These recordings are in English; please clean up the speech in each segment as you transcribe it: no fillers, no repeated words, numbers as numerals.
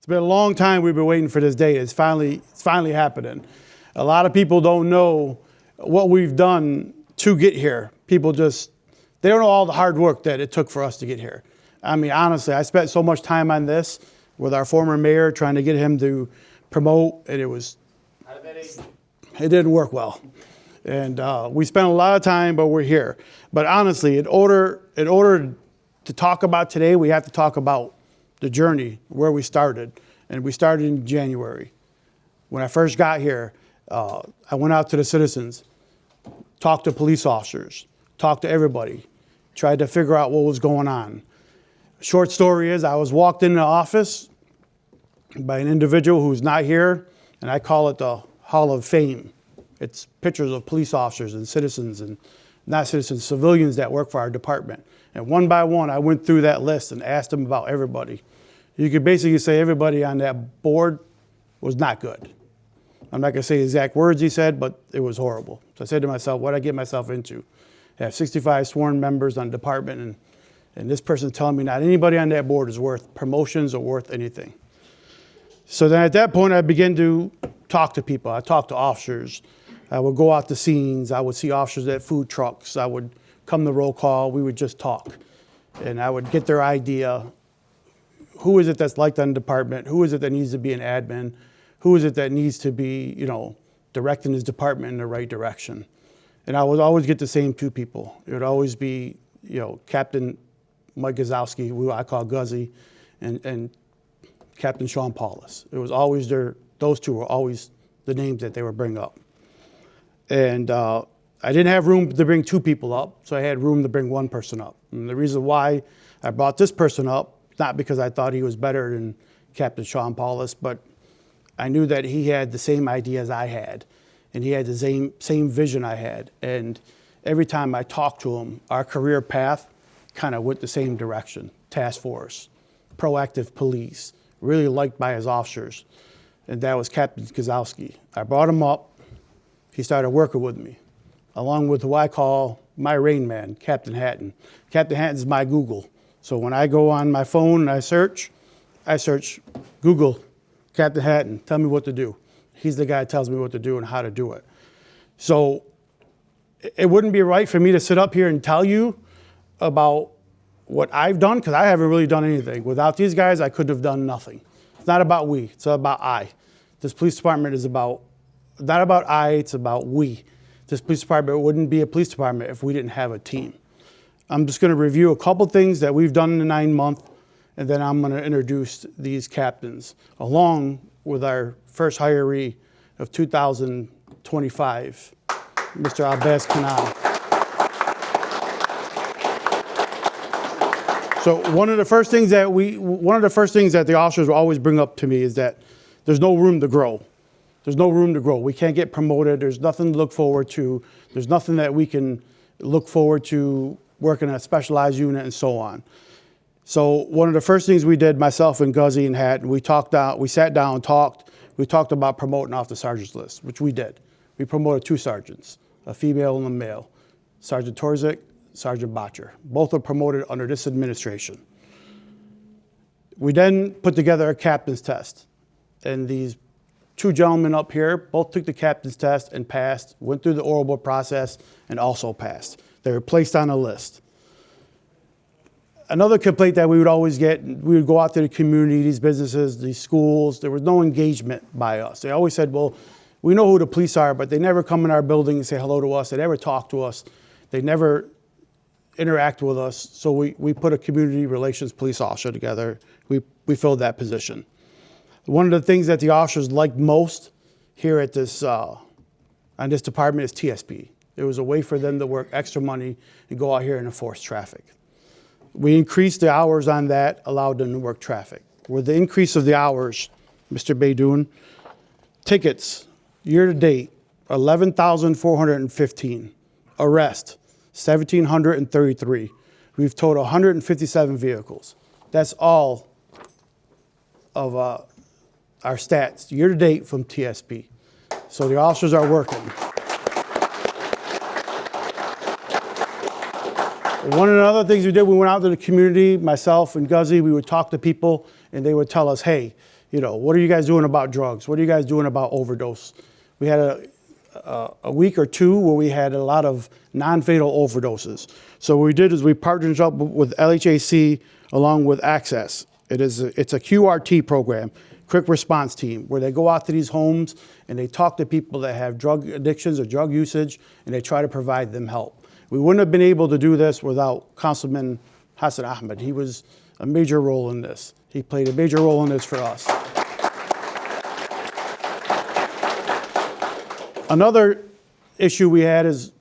It's been a long time we've been waiting for this day. It's finally happening. A lot of people don't know what we've done to get here. People just, they don't know all the hard work that it took for us to get here. I mean, honestly, I spent so much time on this with our former mayor trying to get him to promote, and it didn't work well. And we spent a lot of time, but we're here. But honestly, in order to talk about today, we have to talk about the journey, where we started. And we started in January. When I first got here, I went out to the citizens, talked to police officers, talked to everybody, tried to figure out what was going on. Short story is, I was walked in the office by an individual who's not here, and I call it the Hall of Fame. It's pictures of police officers and citizens, and not citizens, civilians that work for our department. And one by one, I went through that list and asked them about everybody. You could basically say everybody on that board was not good. I'm not gonna say the exact words he said, but it was horrible. So I said to myself, what did I get myself into? I have 65 sworn members on the department, and this person's telling me not anybody on that board is worth promotions or worth anything. So then at that point, I began to talk to people. I talked to officers. I would go out to scenes. I would see officers at food trucks. I would come to roll call. We would just talk. And I would get their idea. Who is it that's liked on the department? Who is it that needs to be an admin? Who is it that needs to be, directing his department in the right direction? And I would always get the same two people. It would always be, Captain Mike Gazowski, who I call Guzzy, and Captain Sean Paulus. It was always those two were always the names that they would bring up. And I didn't have room to bring two people up, so I had room to bring one person up. And the reason why I brought this person up, not because I thought he was better than Captain Sean Paulus, but I knew that he had the same ideas I had, and he had the same vision I had. And every time I talked to him, our career path kind of went the same direction. Task force, proactive police, really liked by his officers. And that was Captain Gazowski. I brought him up. He started working with me, along with who I call my Rain Man, Captain Hatton. Captain Hatton's my Google. So when I go on my phone and I search Google, Captain Hatton, tell me what to do. He's the guy that tells me what to do and how to do it. So it wouldn't be right for me to sit up here and tell you about what I've done, because I haven't really done anything. Without these guys, I could have done nothing. It's not about we, it's about I. This police department is not about I, it's about we. This police department wouldn't be a police department if we didn't have a team. I'm just gonna review a couple things that we've done in the 9 months, and then I'm gonna introduce these captains, along with our first hiree of 2025, Mr. Abbas Kanal. So one of the first things that the officers will always bring up to me is that there's no room to grow. There's no room to grow. We can't get promoted. There's nothing to look forward to. There's nothing that we can look forward to working a specialized unit and so on. So one of the first things we did, myself and Guzzy and Hatton, we sat down and talked. We talked about promoting off the sergeant's list, which we did. We promoted 2 sergeants, a female and a male, Sergeant Torzik, Sergeant Botcher. Both were promoted under this administration. We then put together a captain's test, and these 2 gentlemen up here both took the captain's test and passed, went through the oral process and also passed. They were placed on a list. Another complaint that we would always get, we would go out to the community, these businesses, these schools, there was no engagement by us. They always said, well, we know who the police are, but they never come in our building and say hello to us. They never talk to us. They never interact with us. So we put a community relations police officer together. We filled that position. One of the things that the officers liked most here at this, on this department is TSP. It was a way for them to work extra money and go out here and enforce traffic. We increased the hours on that, allowed them to work traffic. With the increase of the hours, Mr. Baydoun, tickets, year to date, 11,415. Arrest, 1,733. We've towed 157 vehicles. That's all of our stats year to date from TSP. So the officers are working. One of the other things we did, we went out to the community, myself and Guzzy, we would talk to people and they would tell us, hey, what are you guys doing about drugs? What are you guys doing about overdose? We had a week or two where we had a lot of non-fatal overdoses. So what we did is we partnered up with LHAC along with Access. It's a QRT program, quick response team, where they go out to these homes and they talk to people that have drug addictions or drug usage, and they try to provide them help. We wouldn't have been able to do this without Councilman Hassan Ahmed. He was a major role in this. He played a major role in this for us. Another issue we had is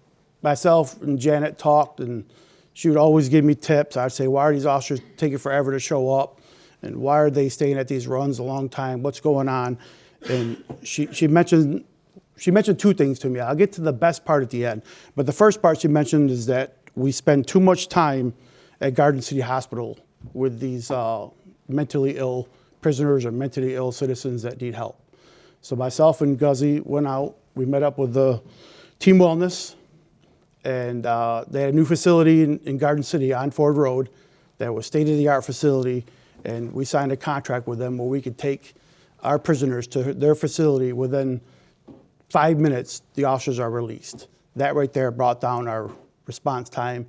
myself and Janet talked, and she would always give me tips. I'd say, why are these officers taking forever to show up? And why are they staying at these runs a long time? What's going on? And she mentioned two things to me. I'll get to the best part at the end. But the first part she mentioned is that we spend too much time at Garden City Hospital with these mentally ill prisoners or mentally ill citizens that need help. So myself and Guzzy went out. We met up with the Team Wellness, and they had a new facility in Garden City on Ford Road that was state-of-the-art facility, and we signed a contract with them where we could take our prisoners to their facility. Within 5 minutes, the officers are released. That right there brought down our response time,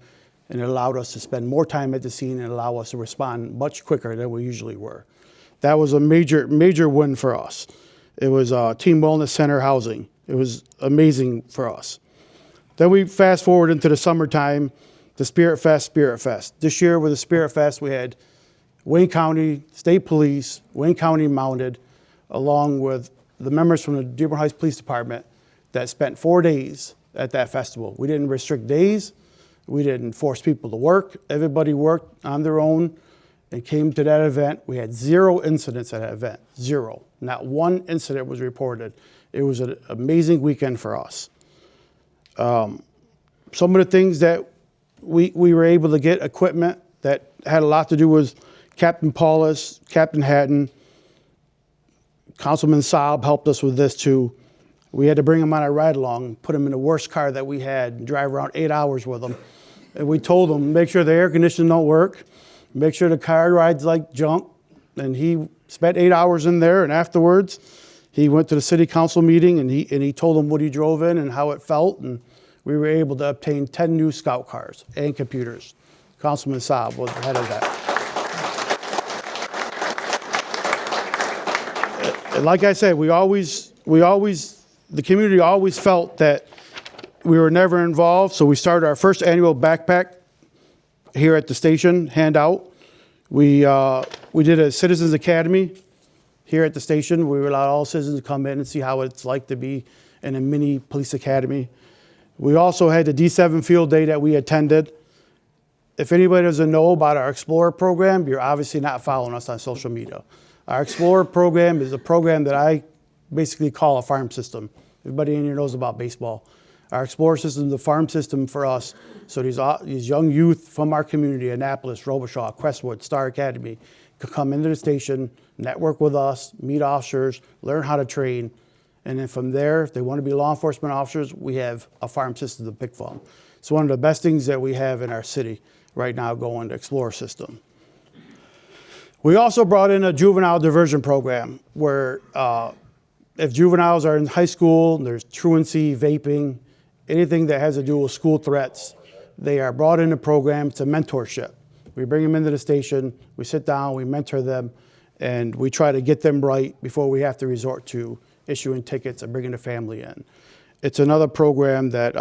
and it allowed us to spend more time at the scene and allow us to respond much quicker than we usually were. That was a major, major win for us. It was Team Wellness Center housing. It was amazing for us. Then we fast forward into the summertime, the Spirit Fest. This year with the Spirit Fest, we had Wayne County State Police, Wayne County Mounted, along with the members from the Dearborn Heights Police Department that spent 4 days at that festival. We didn't restrict days. We didn't force people to work. Everybody worked on their own and came to that event. We had 0 incidents at that event, 0. Not one incident was reported. It was an amazing weekend for us. Some of the things that we were able to get equipment that had a lot to do with Captain Paulus, Captain Hatton, Councilman Saab helped us with this too. We had to bring him on a ride along, put him in the worst car that we had, and drive around 8 hours with him. And we told him, make sure the air conditioning don't work, make sure the car rides like junk. And he spent 8 hours in there, and afterwards, he went to the city council meeting and he told them what he drove in and how it felt, and we were able to obtain 10 new scout cars and computers. Councilman Saab was the head of that. And like I said, the community always felt that we were never involved, so we started our first annual backpack here at the station handout. We did a Citizens Academy here at the station. We allowed all citizens to come in and see how it's like to be in a mini police academy. We also had the D7 field day that we attended. If anybody doesn't know about our Explorer program, you're obviously not following us on social media. Our Explorer program is a program that I basically call a farm system. Everybody in here knows about baseball. Our Explorer system is a farm system for us. So these young youth from our community, Annapolis, Robichaud, Crestwood, Star Academy, could come into the station, network with us, meet officers, learn how to train. And then from there, if they want to be law enforcement officers, we have a farm system to pick from. It's one of the best things that we have in our city right now, going to Explorer system. We also brought in a juvenile diversion program where if juveniles are in high school, there's truancy, vaping, anything that has to do with school threats, they are brought in the program to mentorship. We bring them into the station, we sit down, we mentor them, and we try to get them right before we have to resort to issuing tickets and bringing the family in. It's another program that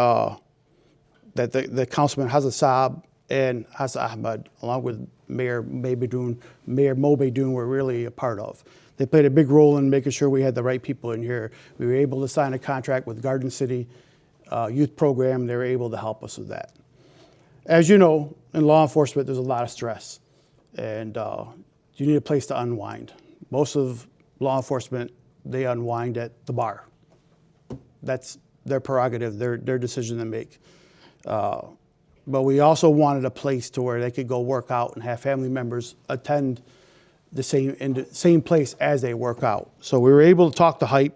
the Councilman Hassan Saab and Hassan Ahmed, along with Mayor Mo Beydoun, were really a part of. They played a big role in making sure we had the right people in here. We were able to sign a contract with Garden City Youth Program. They were able to help us with that. As you know, in law enforcement, there's a lot of stress, and you need a place to unwind. Most of law enforcement, they unwind at the bar. That's their prerogative, their decision to make. But we also wanted a place to where they could go work out and have family members attend the same place as they work out. So we were able to talk to HYPE,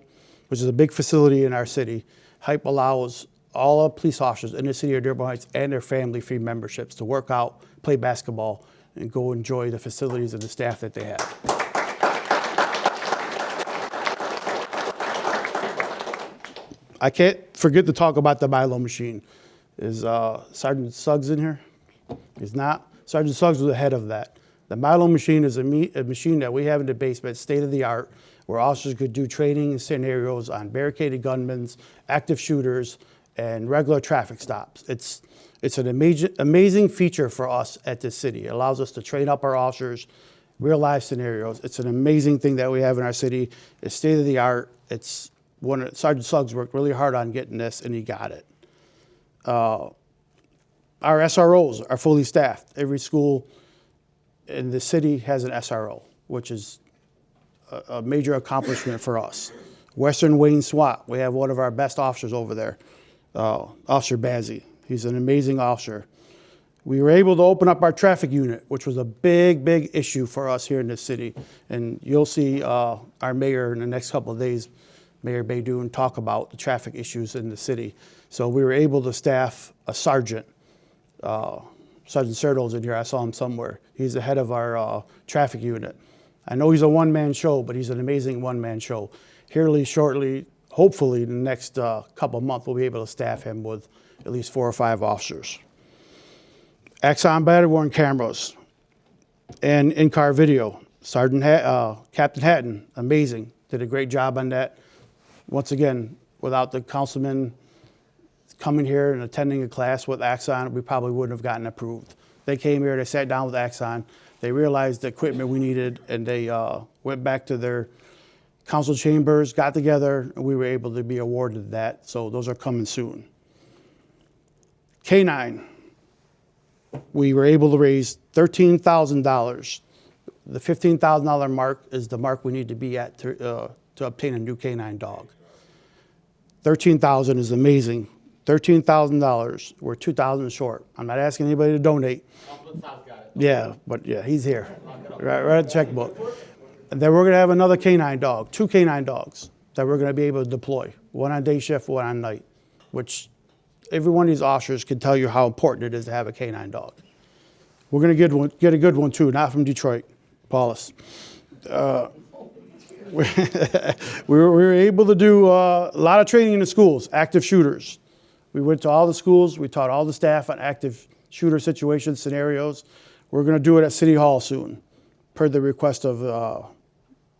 which is a big facility in our city. HYPE allows all our police officers in the city of Dearborn Heights and their family free memberships to work out, play basketball, and go enjoy the facilities and the staff that they have. I can't forget to talk about the Milo machine. Is Sergeant Suggs in here? He's not. Sergeant Suggs was the head of that. The Milo machine is a machine that we have in the basement, state of the art, where officers could do training and scenarios on barricaded gunmen, active shooters, and regular traffic stops. It's an amazing feature for us at this city. It allows us to train up our officers, real life scenarios. It's an amazing thing that we have in our city. It's state of the art. It's Sergeant Suggs worked really hard on getting this, and he got it. Our SROs are fully staffed. Every school in the city has an SRO, which is a major accomplishment for us. Western Wayne SWAT, we have one of our best officers over there, Officer Bazzi. He's an amazing officer. We were able to open up our traffic unit, which was a big, big issue for us here in this city. And you'll see our mayor in the next couple of days, Mayor Baydoun, talk about the traffic issues in the city. So we were able to staff a sergeant. Sergeant Sertle's in here, I saw him somewhere. He's the head of our traffic unit. I know he's a one-man show, but he's an amazing one-man show. Here shortly, hopefully in the next couple of months, we'll be able to staff him with at least 4 or 5 officers. Axon body-worn cameras and in-car video. Captain Hatton, amazing, did a great job on that. Once again, without the councilman coming here and attending a class with Axon, we probably wouldn't have gotten approved. They came here, they sat down with Axon, they realized the equipment we needed, and they went back to their council chambers, got together, and we were able to be awarded that. So those are coming soon. K-9, we were able to raise $13,000. The $15,000 mark is the mark we need to be at to obtain a new K-9 dog. $13,000 is amazing. $13,000, we're $2,000 short. I'm not asking anybody to donate. Yeah, but yeah, he's here, right at the checkbook. And then we're gonna have another K-9 dog, 2 K-9 dogs that we're gonna be able to deploy. One on day shift, one on night, which every one of these officers can tell you how important it is to have a K-9 dog. We're gonna get a good one too, not from Detroit, Paulus. We were able to do a lot of training in the schools, active shooters. We went to all the schools, we taught all the staff on active shooter situations, scenarios. We're gonna do it at City Hall soon, per the request of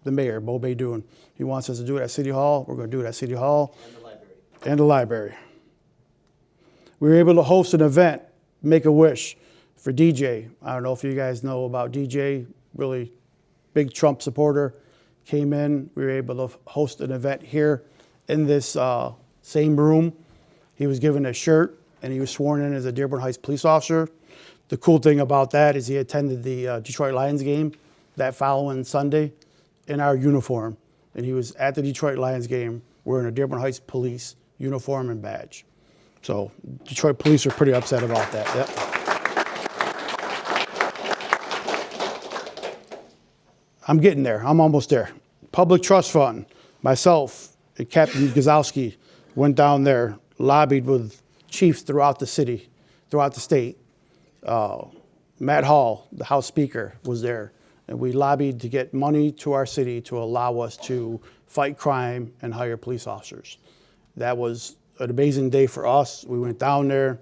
the mayor, Bo Baydoun. He wants us to do it at City Hall, we're gonna do it at City Hall. And the library. And the library. We were able to host an event, Make-A-Wish, for DJ. I don't know if you guys know about DJ, really big Trump supporter. Came in, we were able to host an event here in this same room. He was given a shirt and he was sworn in as a Dearborn Heights police officer. The cool thing about that is he attended the Detroit Lions game that following Sunday in our uniform. And he was at the Detroit Lions game wearing a Dearborn Heights police uniform and badge. So Detroit police are pretty upset about that. Yep. I'm getting there. I'm almost there. Public Trust Fund, myself and Captain Gazowski went down there, lobbied with chiefs throughout the city, throughout the state. Matt Hall, the House Speaker, was there. And we lobbied to get money to our city to allow us to fight crime and hire police officers. That was an amazing day for us. We went down there.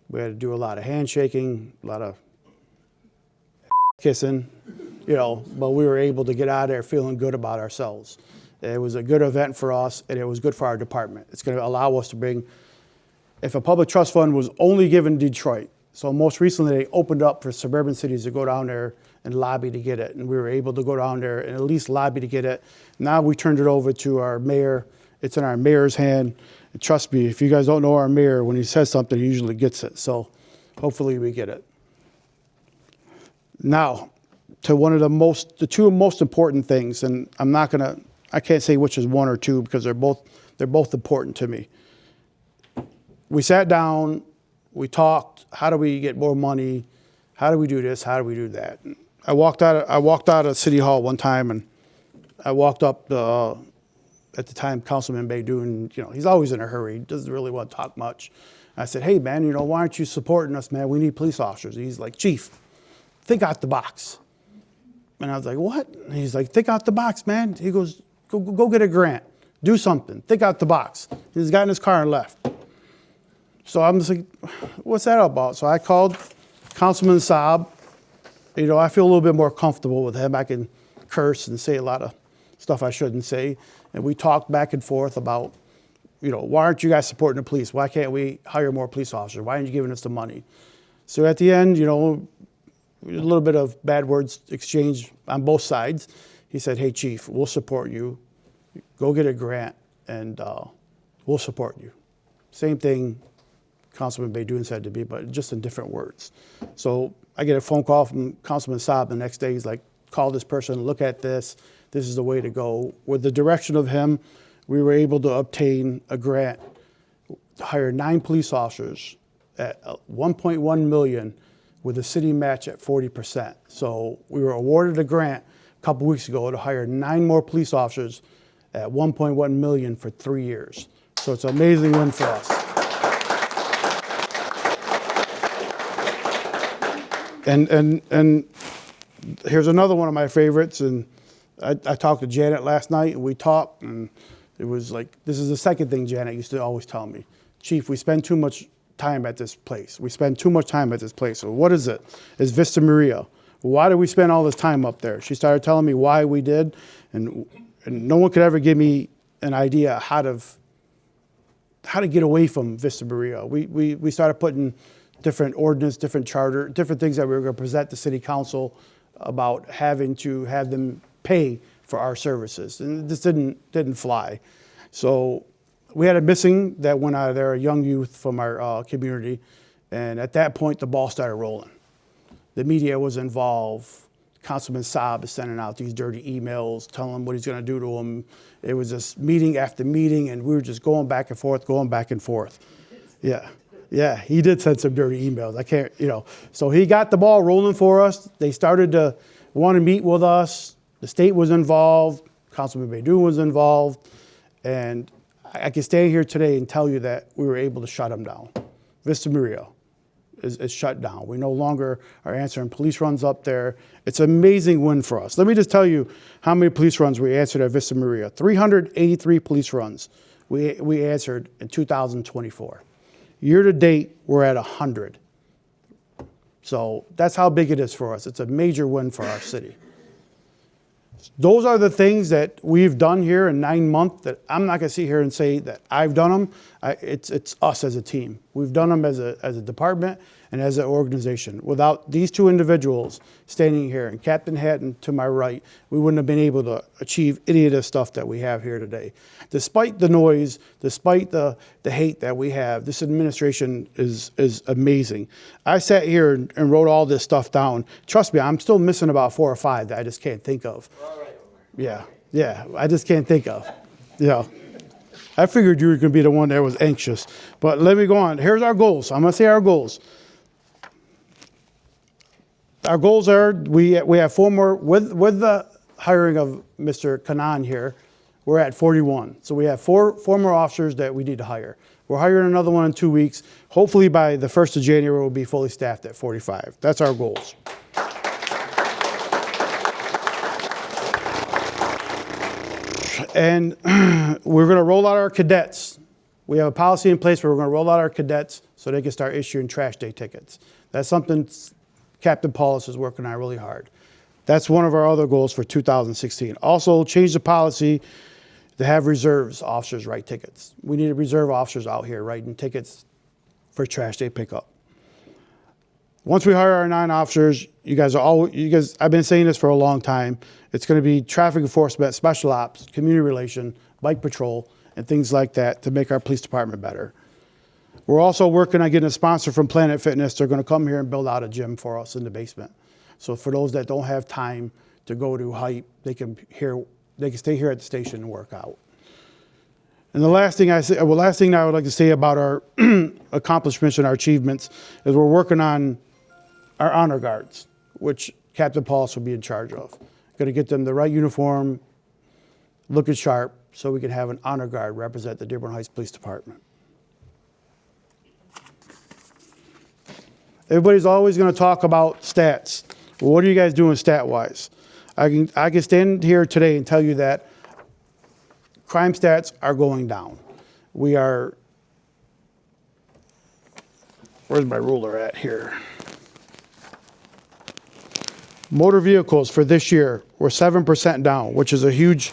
We had to do a lot of handshaking, a lot of kissing, you know, but we were able to get out of there feeling good about ourselves. It was a good event for us, and it was good for our department. It's going to allow us to bring, if a public trust fund was only given Detroit, so most recently they opened up for suburban cities to go down there and lobby to get it, and we were able to go down there and at least lobby to get it. Now we turned it over to our mayor. It's in our mayor's hand. And trust me, if you guys don't know our mayor, when he says something, he usually gets it. So hopefully we get it. Now, to one of the two most important things, and I can't say which is one or two because they're both important to me. We sat down, we talked, how do we get more money? How do we do this? How do we do that? And I walked out of City Hall one time, and I walked up at the time, Councilman Baydoun, you know, he's always in a hurry. He doesn't really want to talk much. I said, hey, man, you know, why aren't you supporting us, man? We need police officers. And he's like, Chief, think out the box. And I was like, what? And he's like, think out the box, man. He goes, go get a grant. Do something. Think out the box. He just got in his car and left. So I'm just like, what's that about? So I called Councilman Saab. You know, I feel a little bit more comfortable with him. I can curse and say a lot of stuff I shouldn't say. And we talked back and forth about, you know, why aren't you guys supporting the police? Why can't we hire more police officers? Why aren't you giving us the money? So at the end, you know, a little bit of bad words exchanged on both sides. He said, hey, Chief, we'll support you. Go get a grant and we'll support you. Same thing Councilman Baydoun said to me, but just in different words. So I get a phone call from Councilman Saab the next day. He's like, call this person, look at this. This is the way to go. With the direction of him, we were able to obtain a grant to hire 9 police officers at $1.1 million with a city match at 40%. So we were awarded a grant a couple weeks ago to hire 9 more police officers at $1.1 million for 3 years. So it's an amazing win for us. And here's another one of my favorites. And I talked to Janet last night, and we talked, and it was like, this is the second thing Janet used to always tell me. Chief, we spend too much time at this place. We spend too much time at this place. So what is it? It's Vista Maria. Why do we spend all this time up there? She started telling me why we did, and no one could ever give me an idea how to get away from Vista Maria. We started putting different ordinance, different charter, different things that we were going to present to City Council about having to have them pay for our services, and this didn't fly. So we had a missing that went out of there, a young youth from our community, and at that point the ball started rolling. The media was involved. Councilman Saab is sending out these dirty emails, telling him what he's going to do to him. It was just meeting after meeting, and we were just going back and forth, going back and forth. Yeah, he did send some dirty emails. I can't, you know. So he got the ball rolling for us. They started to want to meet with us. The state was involved. Councilman Baydoun was involved. And I can stand here today and tell you that we were able to shut him down. Vista Maria is shut down. We no longer are answering police runs up there. It's an amazing win for us. Let me just tell you how many police runs we answered at Vista Maria. 383 police runs we answered in 2024. Year to date, we're at 100. So that's how big it is for us. It's a major win for our city. Those are the things that we've done here in 9 months that I'm not going to sit here and say that I've done them. It's us as a team. We've done them as a department and as an organization. Without these 2 individuals standing here and Captain Hatton to my right, we wouldn't have been able to achieve any of the stuff that we have here today. Despite the noise, despite the hate that we have, this administration is amazing. I sat here and wrote all this stuff down. Trust me, I'm still missing about 4 or 5 that I just can't think of. Yeah, I just can't think of. Yeah. I figured you were going to be the one that was anxious. But let me go on. Here's our goals. I'm going to say our goals. Our goals are, we have 4 more, with the hiring of Mr. Kanan here, we're at 41. So we have four more officers that we need to hire. We're hiring another one in 2 weeks. Hopefully by the 1st of January, we'll be fully staffed at 45. That's our goals. And we're going to roll out our cadets. We have a policy in place where we're going to roll out our cadets so they can start issuing trash day tickets. That's something Captain Paulus is working on really hard. That's one of our other goals for 2016. Also, change the policy to have reserves officers write tickets. We need reserve officers out here writing tickets for trash day pickup. Once we hire our 9 officers, I've been saying this for a long time. It's going to be traffic enforcement, special ops, community relation, bike patrol, and things like that to make our police department better. We're also working on getting a sponsor from Planet Fitness. They're going to come here and build out a gym for us in the basement. So for those that don't have time to go to Hype, they can stay here at the station and work out. And the last thing I would like to say about our accomplishments and our achievements is we're working on our honor guards, which Captain Paulus will be in charge of. Going to get them the right uniform, looking sharp, so we can have an honor guard represent the Dearborn Heights Police Department. Everybody's always going to talk about stats. Well, what are you guys doing stat-wise? I can stand here today and tell you that crime stats are going down. We are, where's my ruler at here? Motor vehicles for this year were 7% down, which is a huge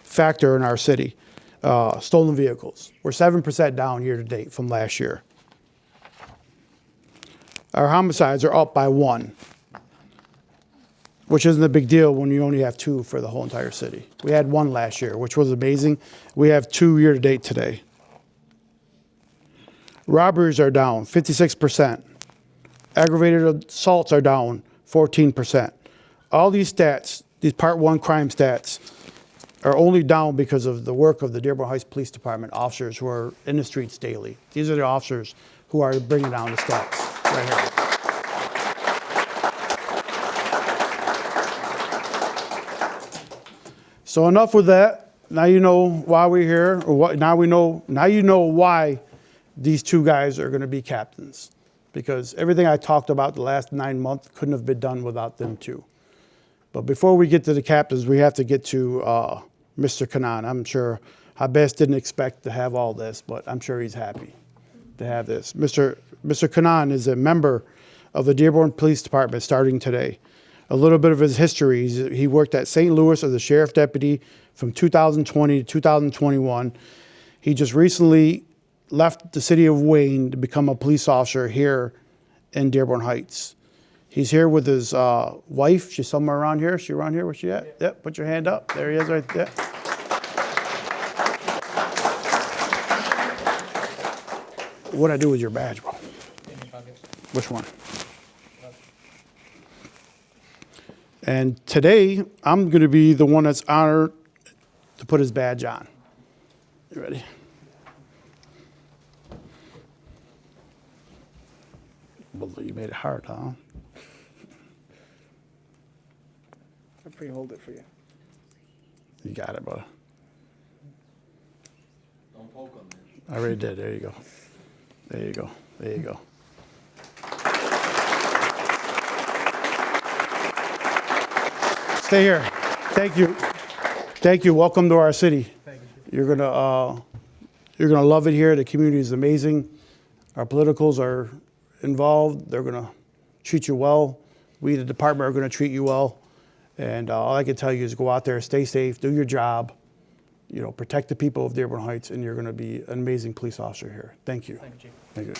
factor in our city. Stolen vehicles. We're 7% down year to date from last year. Our homicides are up by 1, which isn't a big deal when you only have 2 for the whole entire city. We had 1 last year, which was amazing. We have 2 year to date today. Robberies are down 56%. Aggravated assaults are down 14%. All these stats, these Part 1 crime stats, are only down because of the work of the Dearborn Heights Police Department officers who are in the streets daily. These are the officers who are bringing down the stats right here. So enough with that. Now you know why we're here, or what, now you know why these 2 guys are going to be captains, because everything I talked about the last 9 months couldn't have been done without them 2. But before we get to the captains, we have to get to Mr. Kanan. I'm sure Habes didn't expect to have all this, but I'm sure he's happy to have this. Mr. Kanan is a member of the Dearborn Police Department starting today. A little bit of his history: he worked at St. Louis as a sheriff deputy from 2020 to 2021. He just recently left the city of Wayne to become a police officer here in Dearborn Heights. He's here with his wife. She's somewhere around here. Is she around here? Where's she at? Yep, put your hand up. There he is right there. What'd I do with your badge, bro? Which one? And today, I'm going to be the one that's honored to put his badge on. You ready? Well, you made it hard, huh? I'll pre-hold it for you. You got it, brother. Don't poke on there. I already did. There you go. There you go. There you go. Stay here. Thank you. Thank you. Welcome to our city. Thank you. You're gonna love it here. The community is amazing. Our politicals are involved. They're gonna treat you well. We, the department, are gonna treat you well. And all I can tell you is go out there, stay safe, do your job. You know, protect the people of Dearborn Heights, and you're gonna be an amazing police officer here. Thank you. Thank you, Chief. Thank you.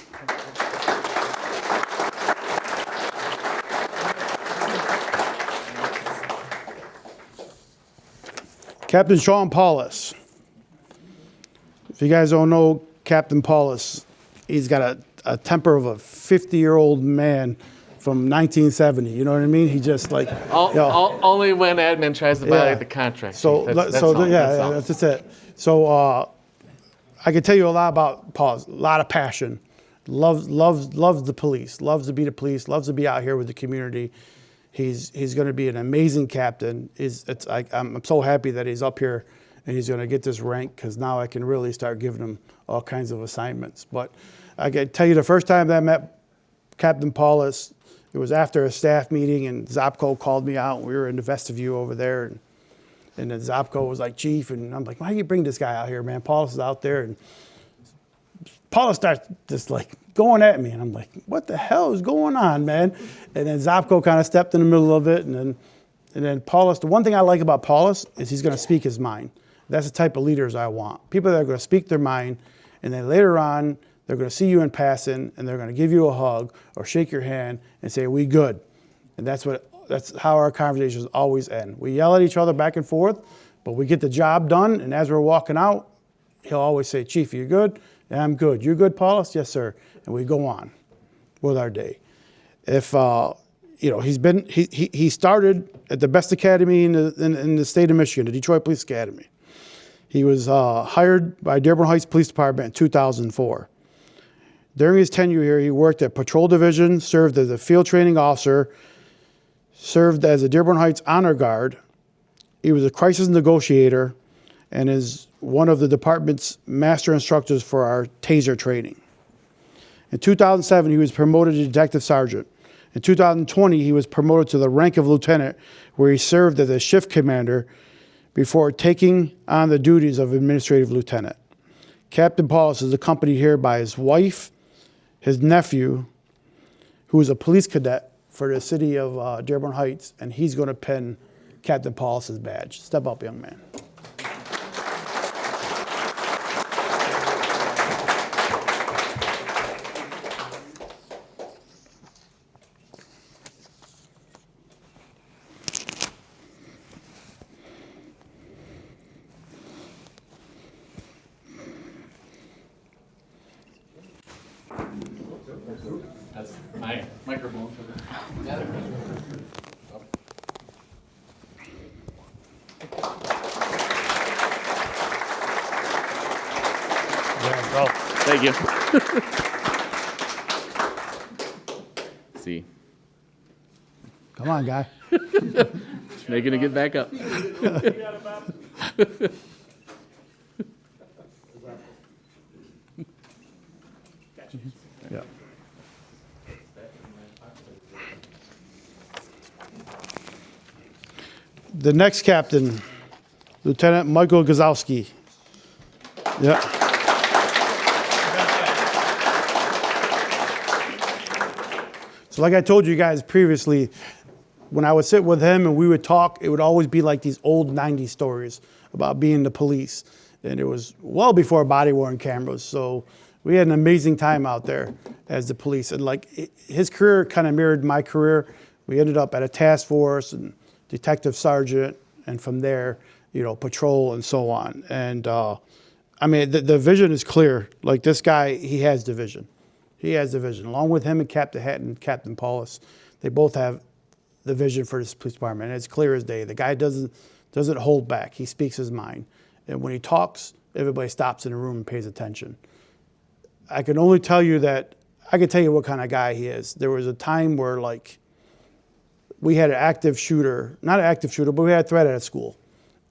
Captain Sean Paulus. If you guys don't know Captain Paulus, he's got a temper of a 50-year-old man from 1970. You know what I mean? He just like Only when admin tries to violate the contract. So that's all. that's just it. So I can tell you a lot about Paulus. A lot of passion. Loves the police. Loves to be the police. Loves to be out here with the community. He's going to be an amazing captain. I'm so happy that he's up here and he's going to get this rank, because now I can really start giving him all kinds of assignments. But I can tell you, the first time that I met Captain Paulus, it was after a staff meeting, and Zopko called me out. We were in the vestibule over there, and then Zopko was like, "Chief," and I'm like, "Why do you bring this guy out here, man? Paulus is out there." And Paulus starts just like going at me, and I'm like, "What the hell is going on, man?" And then Zopko kind of stepped in the middle of it, and then Paulus. The one thing I like about Paulus is he's going to speak his mind. That's the type of leaders I want. People that are going to speak their mind, and then later on they're going to see you in passing, and they're going to give you a hug or shake your hand and say, "We good." And that's how our conversations always end. We yell at each other back and forth, but we get the job done. And as we're walking out, he'll always say, "Chief, you good?" "Yeah, I'm good." "You good, Paulus?" "Yes, sir." And we go on with our day. If he started at the best academy in the state of Michigan, the Detroit Police Academy. He was hired by Dearborn Heights Police Department in 2004. During his tenure here, he worked at Patrol Division, served as a field training officer, served as a Dearborn Heights Honor Guard. He was a crisis negotiator and is one of the department's master instructors for our TASER training. In 2007, he was promoted to detective sergeant. In 2020, he was promoted to the rank of lieutenant, where he served as a shift commander before taking on the duties of administrative lieutenant. Captain Paulus is accompanied here by his wife, his nephew, who is a police cadet for the city of Dearborn Heights, and he's going to pin Captain Paulus's badge. Step up, young man. That's my microphone for the. Thank you. See, Come on, guy. making it get back up. Yeah. The next captain, Lieutenant Michael Gazowski. Yeah. So like I told you guys previously, when I would sit with him and we would talk, it would always be like these old 90s stories about being the police. And it was well before body-worn cameras. So we had an amazing time out there as the police. And like his career kind of mirrored my career. We ended up at a task force and detective sergeant, and from there, you know, patrol and so on. And I mean, the vision is clear. Like this guy, he has the vision. He has the vision. Along with him and Captain Hatton, Captain Paulus, they both have the vision for this police department. And it's clear as day. The guy doesn't hold back. He speaks his mind. And when he talks, everybody stops in the room and pays attention. I can only tell you that, I can tell you what kind of guy he is. There was a time where like, we had an active shooter, not an active shooter, but we had a threat at a school.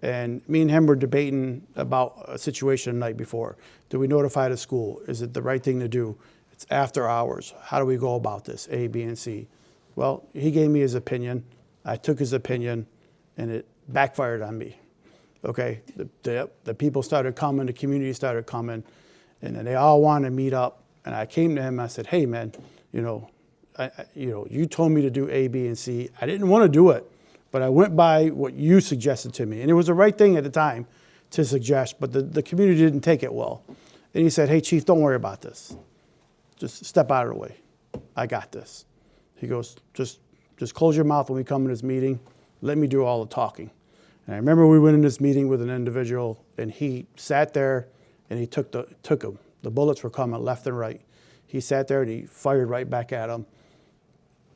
And me and him were debating about a situation the night before. Do we notify the school? Is it the right thing to do? It's after hours. How do we go about this? A, B, and C. Well, he gave me his opinion. I took his opinion, and it backfired on me. Okay, the people started coming, the community started coming, and then they all wanted to meet up. And I came to him and I said, hey man, you told me to do A, B, and C. I didn't want to do it, but I went by what you suggested to me. And it was the right thing at the time to suggest, but the community didn't take it well. And he said, hey chief, don't worry about this. Just step out of the way. I got this. He goes, just close your mouth when we come in this meeting. Let me do all the talking. And I remember we went in this meeting with an individual, and he sat there and he took him. The bullets were coming left and right. He sat there and he fired right back at him,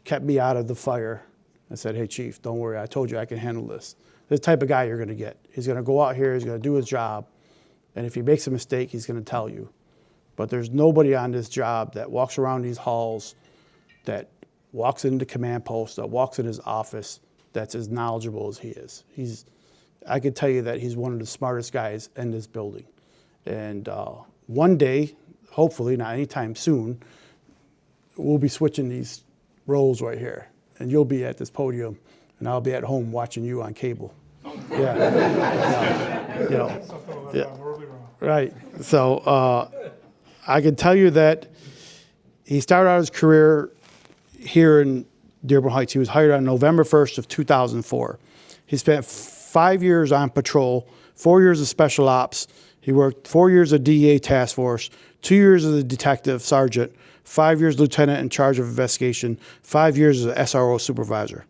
kept me out of the fire. I said, hey chief, don't worry. I told you I can handle this. This type of guy you're going to get. He's going to go out here, he's going to do his job, and if he makes a mistake, he's going to tell you. But there's nobody on this job that walks around these halls, that walks into command post, that walks in his office, that's as knowledgeable as he is. I could tell you that he's one of the smartest guys in this building. And one day, hopefully not anytime soon, we'll be switching these roles right here. And you'll be at this podium, and I'll be at home watching you on cable. Yeah. Yeah. Right. So I can tell you that he started out his career here in Dearborn Heights. He was hired on November 1st of 2004. He spent 5 years on patrol, 4 years of special ops. He worked 4 years of DEA task force, 2 years as a detective sergeant, 5 years lieutenant in charge of investigation, 5 years as an SRO supervisor.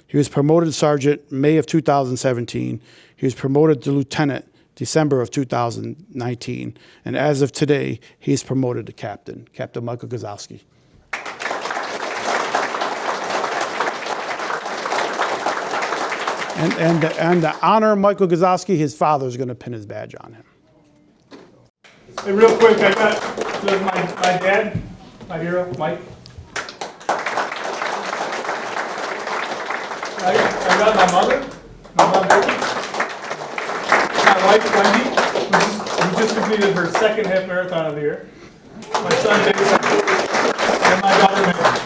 He was promoted to sergeant May of 2017. He was promoted to lieutenant December of 2019. And as of today, he's promoted to captain, Captain Michael Gazowski. And to honor Michael Gazowski, his father is going to pin his badge on him. Hey, real quick, I got my dad, my hero, Mike. I got my mother, Vicky. My wife, Wendy, who just completed her second half marathon of the year. My son, Jason, and my daughter, Mary.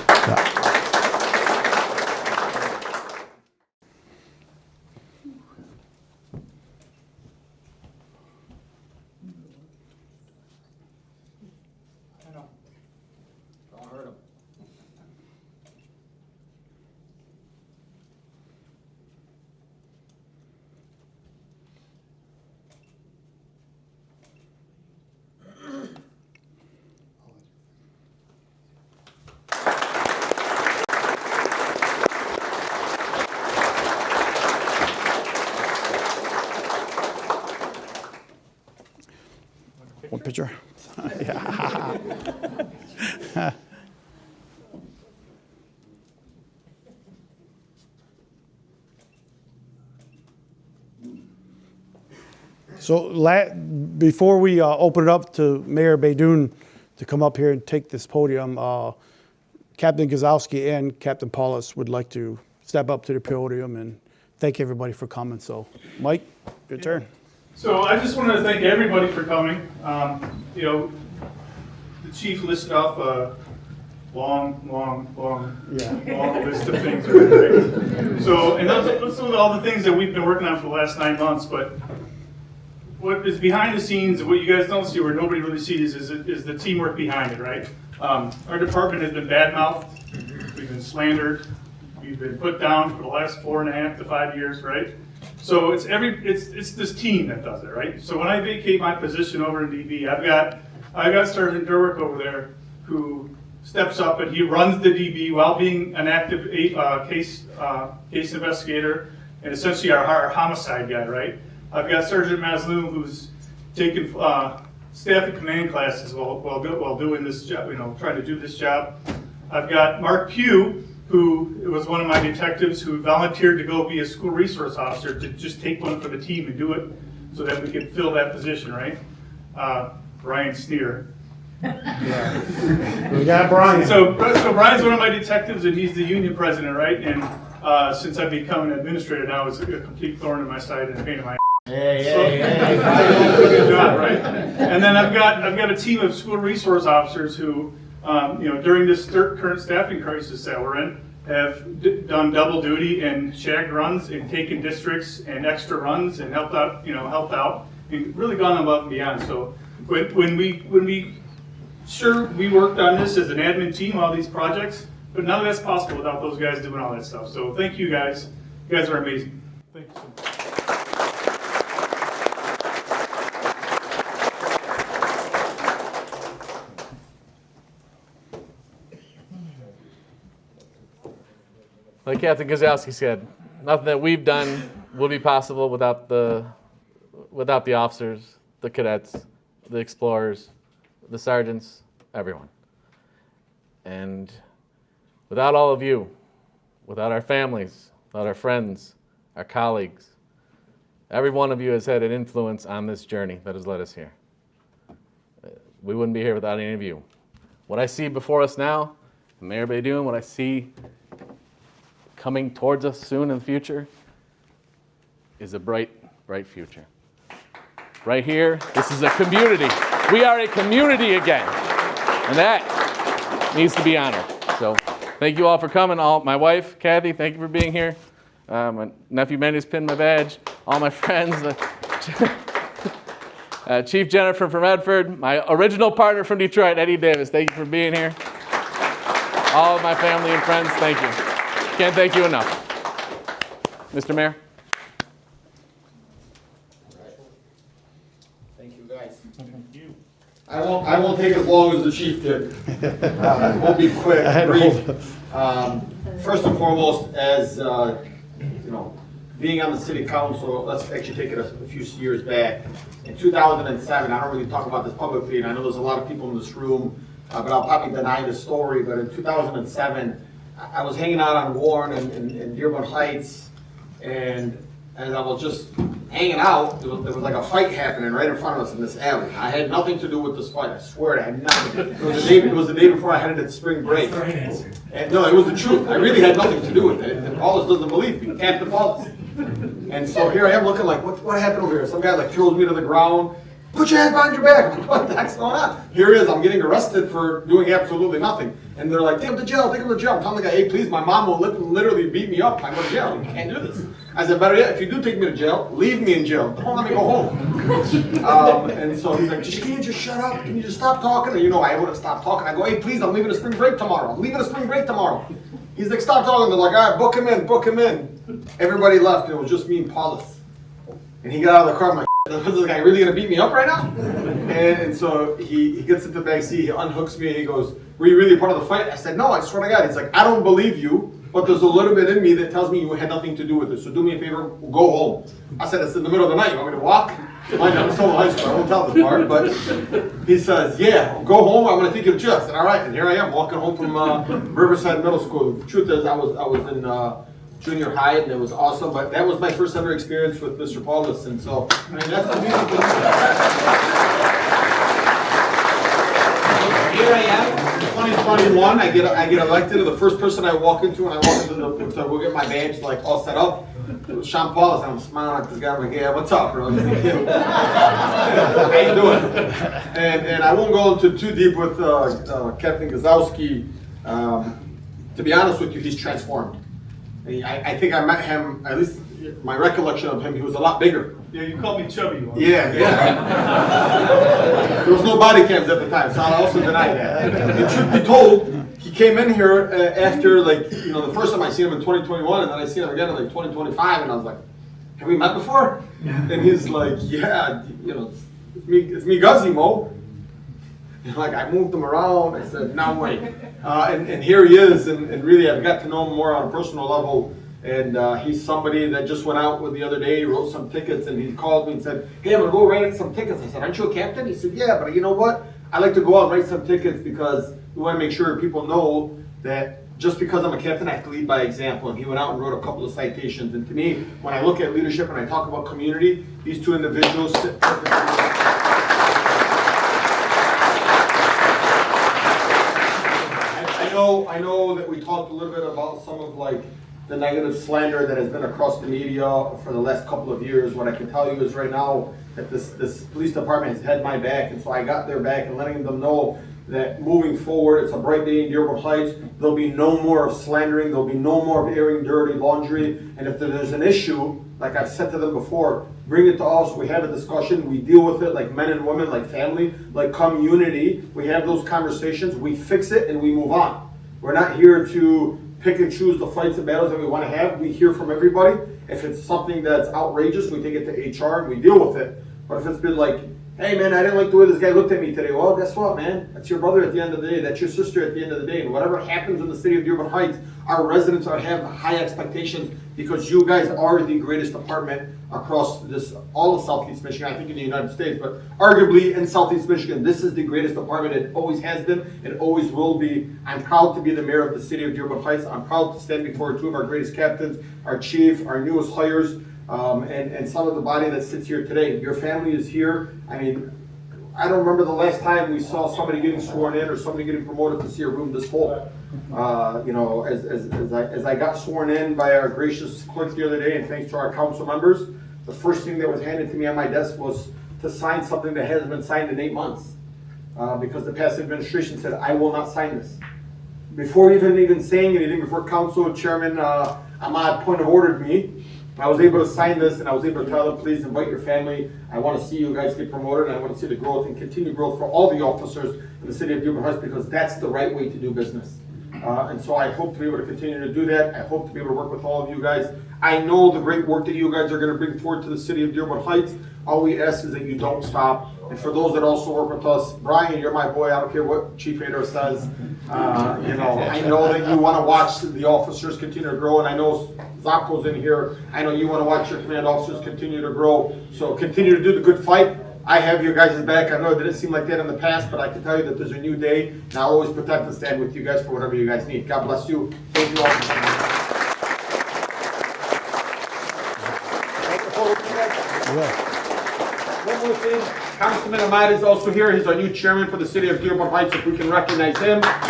picture. So before we open it up to Mayor Baydoun to come up here and take this podium, Captain Gazowski and Captain Paulus would like to step up to the podium and thank everybody for coming. So, Mike, your turn. So I just wanted to thank everybody for coming. You know, the chief listed off a long list of things. Right? So, and those are all the things that we've been working on for the last 9 months, but what is behind the scenes, what you guys don't see, or nobody really sees, is the teamwork behind it, right? Our department has been badmouthed, we've been slandered, we've been put down for the last 4.5 to 5 years, right? So it's this team that does it, right? So when I vacate my position over in DB, I've got Sergeant Durwick over there who steps up and he runs the DB while being an active case investigator and essentially our homicide guy, right? I've got Sergeant Masloom who's taken staff and command classes while doing this job, you know, trying to do this job. I've got Mark Pugh, who was one of my detectives who volunteered to go be a school resource officer to just take one for the team and do it so that we could fill that position, right? Brian Sneer. We got Brian. So Brian's one of my detectives and he's the union president, right? And since I've become an administrator now, it's a complete thorn in my side and a pain in my Hey. good job, right? And then I've got a team of school resource officers who, you know, during this current staffing crisis that we're in, have done double duty and shagged runs and taken districts and extra runs and helped out, and really gone above and beyond. So when we worked on this as an admin team, all these projects, but none of that's possible without those guys doing all that stuff. So thank you guys. You guys are amazing. Thank you so much. Like Captain Gazowski said, nothing that we've done would be possible without the officers, the cadets, the explorers, the sergeants, everyone. And without all of you, without our families, without our friends, our colleagues, every one of you has had an influence on this journey that has led us here. We wouldn't be here without any of you. What I see before us now, Mayor Baydoun, what I see coming towards us soon in the future is a bright, bright future. Right here, this is a community. We are a community again, and that needs to be honored. So thank you all for coming. My wife, Kathy, thank you for being here. My nephew Mandy's pinned my badge. All my friends, Chief Jennifer from Edford, my original partner from Detroit, Eddie Davis, thank you for being here. All of my family and friends, thank you. Can't thank you enough. Mr. Mayor. Thank you, guys. Thank you. I won't take as long as the chief did. We'll be quick, brief. First and foremost, as you know, being on the city council, let's actually take it a few years back. In 2007, I don't really talk about this publicly, and I know there's a lot of people in this room, but I'll probably deny the story. But in 2007, I was hanging out on Warren in Dearborn Heights, and as I was just hanging out, there was like a fight happening right in front of us in this alley. I had nothing to do with this fight. I swear I had nothing. It was the day before I headed to spring break. And no, it was the truth. I really had nothing to do with it. And Paulus doesn't believe me. Captain Paulus. And so here I am looking like, what happened over here? Some guy like throws me to the ground. Put your hands behind your back. I'm like, what the heck's going on? Here it is. I'm getting arrested for doing absolutely nothing. And they're like, take him to jail, take him to jail. I'm telling the guy, hey, please, my mom will literally beat me up if I go to jail. You can't do this. I said, better yet, if you do take me to jail, leave me in jail. Don't let me go home. And so he's like, can you just shut up? Can you just stop talking? And you know, I would have stopped talking. I go, hey, please, I'm leaving a spring break tomorrow. He's like, stop talking. They're like, all right, book him in. Everybody left, and it was just me and Paulus. And he got out of the car. I'm like, is this guy really gonna beat me up right now? And so he gets into the back seat, he unhooks me, and he goes, were you really part of the fight? I said, no, I swear to God. He's like, I don't believe you, but there's a little bit in me that tells me you had nothing to do with it. So do me a favor, go home. I said, it's in the middle of the night. You want me to walk? Mine, I'm still in high school, I won't tell the part, but he says, yeah, go home, I'm gonna take you to church. I said, all right, and here I am, walking home from Riverside Middle School. The truth is, I was in junior high, and it was awesome, but that was my first ever experience with Mr. Paulus, and so, I mean, that's the music. Here I am, 2021, I get elected, and the first person I walk into, when I walk into to go get my badge, like, all set up, it was Sean Paulus, and I'm smiling at this guy, I'm like, yeah, what's up, bro? He's like, "Yeah." How you doing? And I won't go into too deep with Captain Gazowski. To be honest with you, he's transformed. I think I met him, at least my recollection of him, he was a lot bigger. Yeah, you called me chubby once. Yeah. There was no body cams at the time, so I'll also deny that. And truth be told, he came in here after, like, you know, the first time I seen him in 2021, and then I seen him again in like 2025, and I was like, have we met before? And he's like, yeah, you know, it's me Guzzy, Mo. And like, I moved him around, I said, no way. And here he is, and really I've got to know him more on a personal level. And he's somebody that just went out with the other day, he wrote some tickets, and he called me and said, hey, I'm gonna go write some tickets. I said, aren't you a captain? He said, yeah, but you know what? I like to go out and write some tickets because we wanna make sure people know that just because I'm a captain, I have to lead by example. And he went out and wrote a couple of citations. And to me, when I look at leadership and I talk about community, these two individuals sit perfectly. I know that we talked a little bit about some of like the negative slander that has been across the media for the last couple of years. What I can tell you is right now that this police department has had my back, and so I got their back and letting them know that moving forward, it's a bright day in Dearborn Heights. There'll be no more of slandering. There'll be no more of airing dirty laundry. And if there's an issue, like I've said to them before, bring it to us. We have a discussion. We deal with it like men and women, like family, like community. We have those conversations. We fix it and we move on. We're not here to pick and choose the fights and battles that we want to have. We hear from everybody. If it's something that's outrageous, we take it to HR and we deal with it. But if it's been like, hey man, I didn't like the way this guy looked at me today. Well, guess what, man? That's your brother at the end of the day. That's your sister at the end of the day. And whatever happens in the city of Dearborn Heights, our residents have high expectations because you guys are the greatest department across all of Southeast Michigan, I think in the United States, but arguably in Southeast Michigan, this is the greatest department. It always has been. It always will be. I'm proud to be the mayor of the city of Dearborn Heights. I'm proud to stand before two of our greatest captains, our chief, our newest hires, and some of the body that sits here today. Your family is here. I mean, I don't remember the last time we saw somebody getting sworn in or somebody getting promoted to see a room this full. You know, as I got sworn in by our gracious clerk the other day, and thanks to our council members, the first thing that was handed to me on my desk was to sign something that hasn't been signed in 8 months. Because the past administration said, I will not sign this. Before even saying anything, before council chairman Ahmad point of ordered me, I was able to sign this, and I was able to tell them, please invite your family. I want to see you guys get promoted, and I want to see the growth and continued growth for all the officers in the city of Dearborn Heights, because that's the right way to do business. And so I hope to be able to continue to do that. I hope to be able to work with all of you guys. I know the great work that you guys are going to bring forward to the city of Dearborn Heights. All we ask is that you don't stop. And for those that also work with us, Brian, you're my boy. I don't care what Chief Haidar says. You know, I know that you want to watch the officers continue to grow, and I know Zapko's in here. I know you want to watch your command officers continue to grow. So continue to do the good fight. I have your guys' back. I know it didn't seem like that in the past, but I can tell you that there's a new day, and I'll always protect and stand with you guys for whatever you guys need. God bless you. Thank you all for coming. One more thing, Councilman Ahmad is also here. He's our new chairman for the city of Dearborn Heights, if we can recognize him. Councilman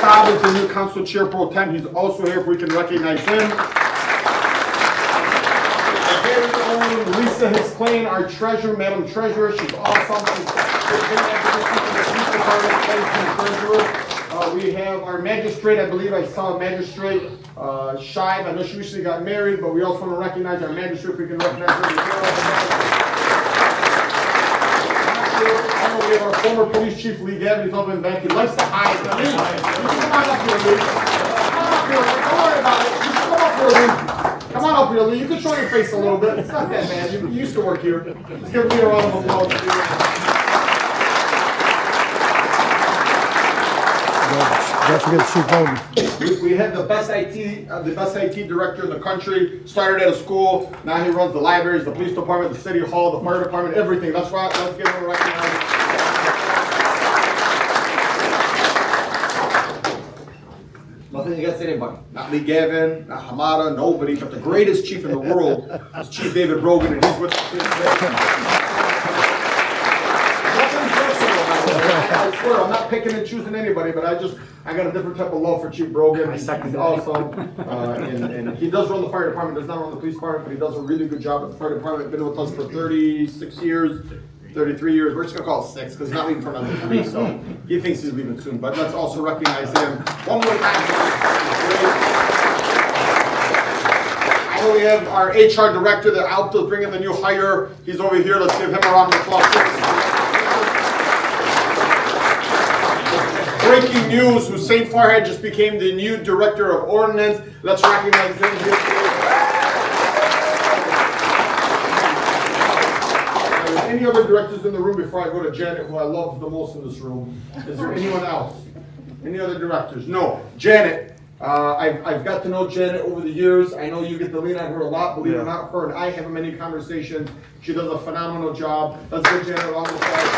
Saab is the new council chair pro tem. He's also here, if we can recognize him. Our very own Lisa Hisclain, our treasurer, Madam Treasurer. She's awesome. She's been at the police department, treasurer. We have our magistrate. I believe I saw a magistrate, Shive. I know she recently got married, but we also want to recognize our magistrate, if we can recognize her as well. I know we have our former police chief, Lee Gavin. He's up in the back. He likes to hide. Come on up here, Lee. Come on up here. Don't worry about it. Just come up here, Lee. Come on up here, Lee. You can show your face a little bit. It's not that bad. You used to work here. Let's give Lee a round of applause. Don't forget Chief Bowden. We have the best IT director in the country. Started at a school. Now he runs the libraries, the police department, the city hall, the fire department, everything. That's why let's give him a recognition. Nothing against anybody. Not Lee Gavin, not Hamada, nobody. But the greatest chief in the world is Chief David Brogan, and he's with us here today. I swear, I'm not picking and choosing anybody, but I got a different type of love for Chief Brogan. He's awesome. And he does run the fire department, does not run the police department, but he does a really good job at the fire department. Been with us for 36 years, 33 years. We're just gonna call it 6, because he's not leaving for another 3, so he thinks he's leaving soon. But let's also recognize him one more time. I know we have our HR director that helped us bring in the new hire. He's over here. Let's give him a round of applause. Breaking news, Hussein Farhad just became the new director of ordinance. Let's recognize him here. Any other directors in the room before I go to Janet, who I love the most in this room? Is there anyone else? Any other directors? No. Janet, I've got to know Janet over the years. I know you get to lean on her a lot. Believe it or not, her and I have many conversations. She does a phenomenal job. Let's give Janet a round of applause.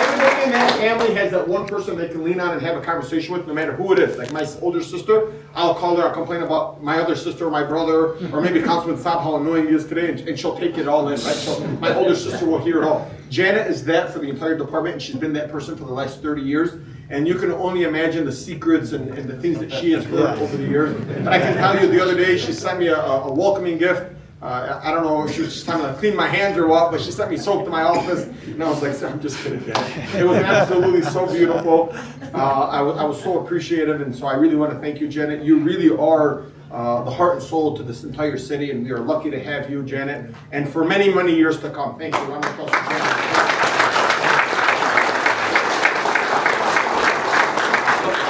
Everybody in that family has that one person they can lean on and have a conversation with, no matter who it is. Like my older sister, I'll call her, I'll complain about my other sister or my brother, or maybe Councilman Saab, how annoying he is today, and she'll take it all in, right? So my older sister will hear it all. Janet is that for the entire department, and she's been that person for the last 30 years. And you can only imagine the secrets and the things that she has heard over the years. But I can tell you, the other day, she sent me a welcoming gift. I don't know if she was just trying to clean my hands or what, but she sent me soap to my office, and I was like, I'm just kidding, Janet. It was absolutely so beautiful. I was so appreciative, and so I really want to thank you, Janet. You really are the heart and soul to this entire city, and we are lucky to have you, Janet, and for many, many years to come. Thank you. Round of applause for Janet.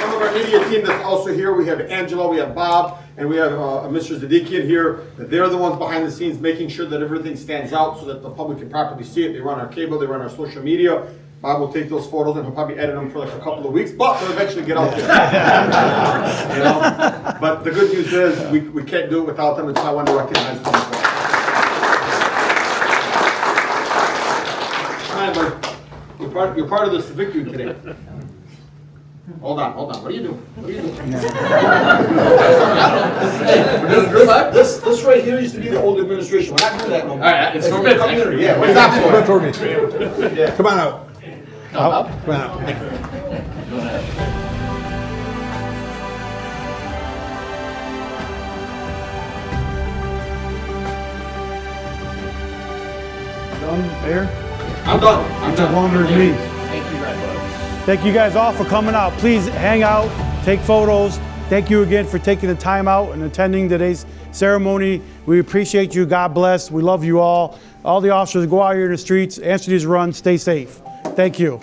Some of our media team that's also here, we have Angela, we have Bob, and we have Mr. Zadikian here. They're the ones behind the scenes making sure that everything stands out so that the public can properly see it. They run our cable, they run our social media. Bob will take those photos and he'll probably edit them for like a couple of weeks, but they'll eventually get out there. You know? But the good news is we can't do it without them, and so I want to recognize them as well. Hi, you're part of this victory today. Hold on. What are you doing? This right here used to be the old administration. We're not doing that no more. All right, it's for me. Community, yeah. What's that for? Toward me. Yeah. Come on out. Come on out. Done, Mayor? I'm done. You took longer than me. Thank you very much. Thank you guys all for coming out. Please hang out, take photos. Thank you again for taking the time out and attending today's ceremony. We appreciate you. God bless. We love you all. All the officers, go out here in the streets, answer these runs, stay safe. Thank you.